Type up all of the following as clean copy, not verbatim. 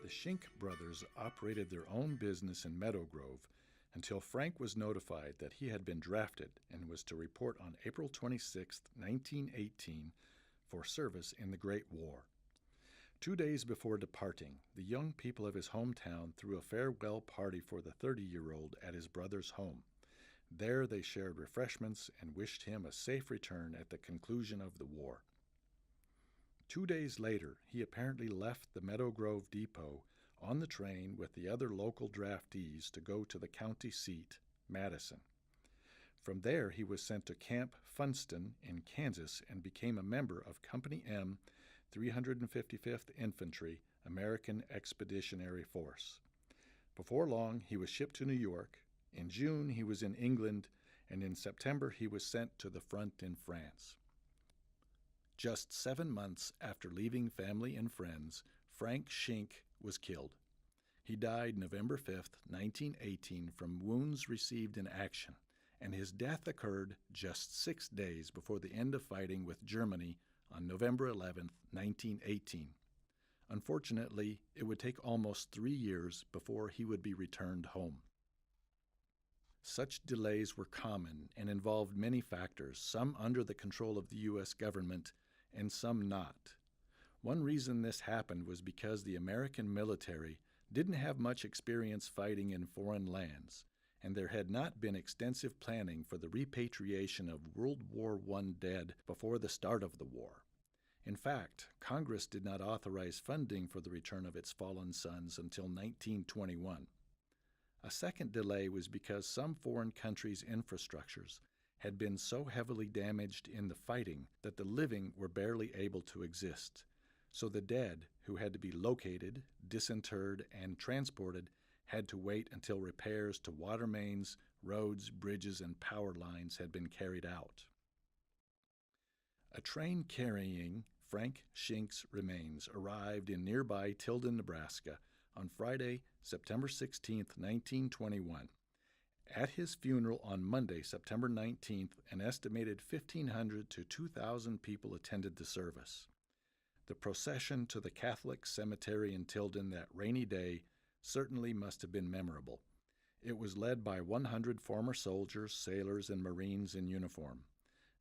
The Shink brothers operated their own business in Meadow Grove until Frank was notified that he had been drafted and was to report on April 26, 1918, for service in the Great War. 2 days before departing, the young people of his hometown threw a farewell party for the 30-year-old at his brother's home. There they shared refreshments and wished him a safe return at the conclusion of the war. 2 days later, he apparently left the Meadow Grove depot on the train with the other local draftees to go to the county seat, Madison. From there, he was sent to Camp Funston in Kansas and became a member of Company M, 355th Infantry, American Expeditionary Force. Before long, he was shipped to New York. In June, he was in England, and in September, he was sent to the front in France. Just 7 months after leaving family and friends, Frank Shink was killed. He died November 5, 1918, from wounds received in action, and his death occurred just 6 days before the end of fighting with Germany on November 11, 1918. Unfortunately, it would take almost 3 years before he would be returned home. Such delays were common and involved many factors, some under the control of the U.S. government and some not. One reason this happened was because the American military didn't have much experience fighting in foreign lands, and there had not been extensive planning for the repatriation of World War I dead before the start of the war. In fact, Congress did not authorize funding for the return of its fallen sons until 1921. A second delay was because some foreign countries' infrastructures had been so heavily damaged in the fighting that the living were barely able to exist. So the dead, who had to be located, disinterred, and transported, had to wait until repairs to water mains, roads, bridges, and power lines had been carried out. A train carrying Frank Shink's remains arrived in nearby Tilden, Nebraska, on Friday, September 16, 1921. At his funeral on Monday, September 19th, an estimated 1,500 to 2,000 people attended the service. The procession to the Catholic cemetery in Tilden that rainy day certainly must have been memorable. It was led by 100 former soldiers, sailors, and Marines in uniform.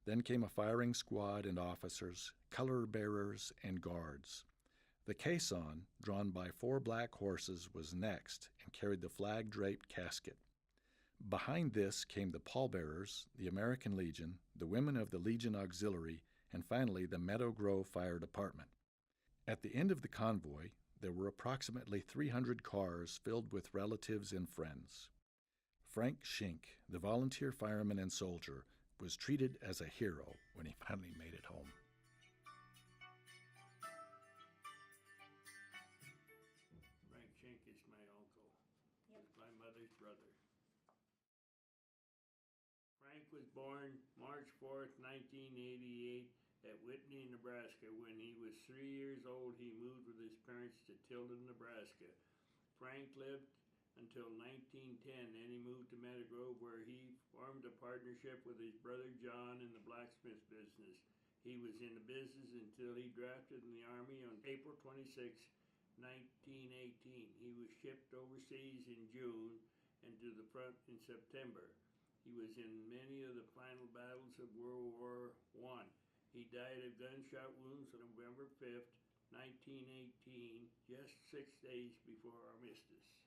Then came a firing squad and officers, color bearers, and guards. The caisson, drawn by 4 black horses, was next and carried the flag-draped casket. Behind this came the pallbearers, the American Legion, the women of the Legion Auxiliary, and finally the Meadow Grove Fire Department. At the end of the convoy, there were approximately 300 cars filled with relatives and friends. Frank Shink, the volunteer fireman and soldier, was treated as a hero when he finally made it home. Frank Shink is my uncle. Yep. My mother's brother. Frank was born March 4th, 1988 at Whitney, Nebraska. When he was 3 years old, he moved with his parents to Tilden, Nebraska. Frank lived until 1910, then he moved to Meadow Grove, where he formed a partnership with his brother John in the blacksmith business. He was in the business until he drafted in the Army on April 26, 1918. He was shipped overseas in June and to the front in September. He was in many of the final battles of World War I. He died of gunshot wounds on November 5th, 1918, just 6 days before Armistice.